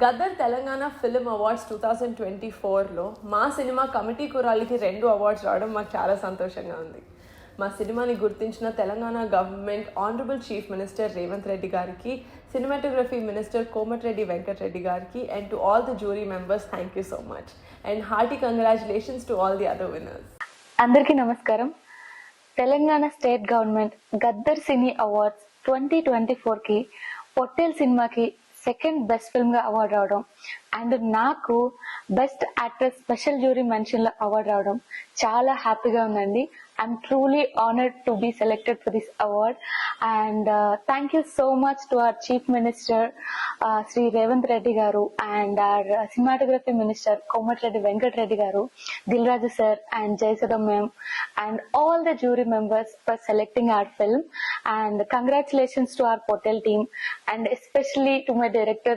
Gaddar Telangana film awards 2024లో మా cinema committee కురాలికి 2 awards రావడం మాకు చాలా సంతోషంగా ఉంది. మా సినిమాని గుర్తించిన Telangana government honourable chief minister Revanth Reddy గారికి, సినిమాటోగ్రఫీ మినిస్టర్ కోమటిరెడ్డి వెంకటరెడ్డి గారికి, and to all the jury members thank you so much and hearty congratulations to all the other winners. అందరికీ నమస్కారం. తెలంగాణ స్టేట్ గవర్నమెంట్ గద్దర్ సినీ అవార్డ్స్ 2024కి పొట్టేల్ సినిమాకి సెకండ్ బెస్ట్ ఫిల్మ్ గా అవార్డు రావడం and నాకు best actress special jury mention లో award రావడం చాలా హ్యాపీగా ఉందండి. I'm truly honoured to be selected for this award and thank you so much to our chief minister Shri Revanth Reddy గారు and our cinematography minister Komatireddy Venkatareddy గారు, Dil Raju sir and Jayasudha ma'am and all the jury members for selecting our film, and congratulations to our Potel team and especially to my director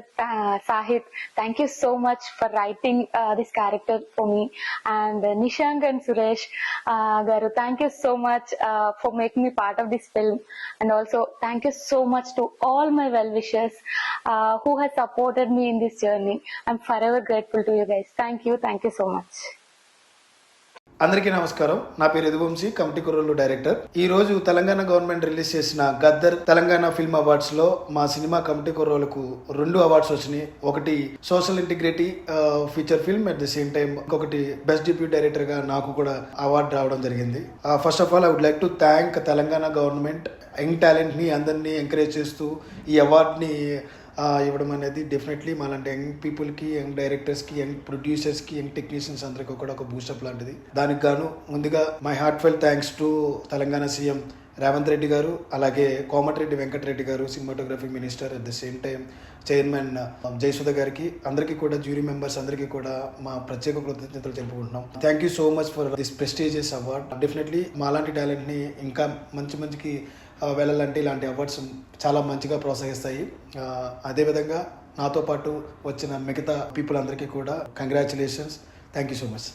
Sahit. Thank you so much for writing this character for me, and Nishank and Suresh garu, thank you so much for making me part of this film, and also thank you so much to all my well-wishers who has supported me in this journey. I'm forever grateful to you guys. Thank you so much. అందరికీ నమస్కారం. నా పేరు Yaduvanshi, committee కుర్రోళ్ళు director. ఈ రోజు Telangana government release చేసిన Gaddar Telangana film awards లో మా సినిమా కమిటీ కుర్రోళ్ళకు 2 అవార్డ్స్ వచ్చినాయి. ఒకటి social integrity feature film, at the same time ఇంకొకటి బెస్ట్ డిప్యూటీ డైరెక్టర్ గా నాకు కూడా అవార్డు రావడం జరిగింది. First of all I would like to thank Telangana government young talent ని అందరినీ ఎంకరేజ్ చేస్తూ ఈ అవార్డుని ఇవ్వడం అనేది డెఫినెట్లీ మాలాంటి యంగ్ పీపుల్కి, యంగ్ డైరెక్టర్స్కి, యంగ్ ప్రొడ్యూసర్స్కి, యంగ్ టెక్నీషియన్స్ అందరికీ కూడా ఒక బూస్టప్ లాంటిది. దానికి గాను ముందుగా my heartfelt thanks to Telangana CM Revanth Reddy garu, అలాగే Komatireddy Venkatareddy garu, cinematography minister, at the same time chairman Jayasudha గారికి, అందరికీ కూడా జ్యూరీ మెంబర్స్ అందరికీ కూడా మా ప్రత్యేక కృతజ్ఞతలు తెలుపుకుంటున్నాం. Thank you so much for this prestigious award. Definitely మాలాంటి టాలెంట్ని ఇంకా మంచికి వెళ్ళాలంటే ఇలాంటి అవార్డ్స్ చాలా మంచిగా ప్రోత్సహిస్తాయి. అదేవిధంగా నాతో పాటు వచ్చిన మిగతా పీపుల్ అందరికీ కూడా congratulations. Thank you so much.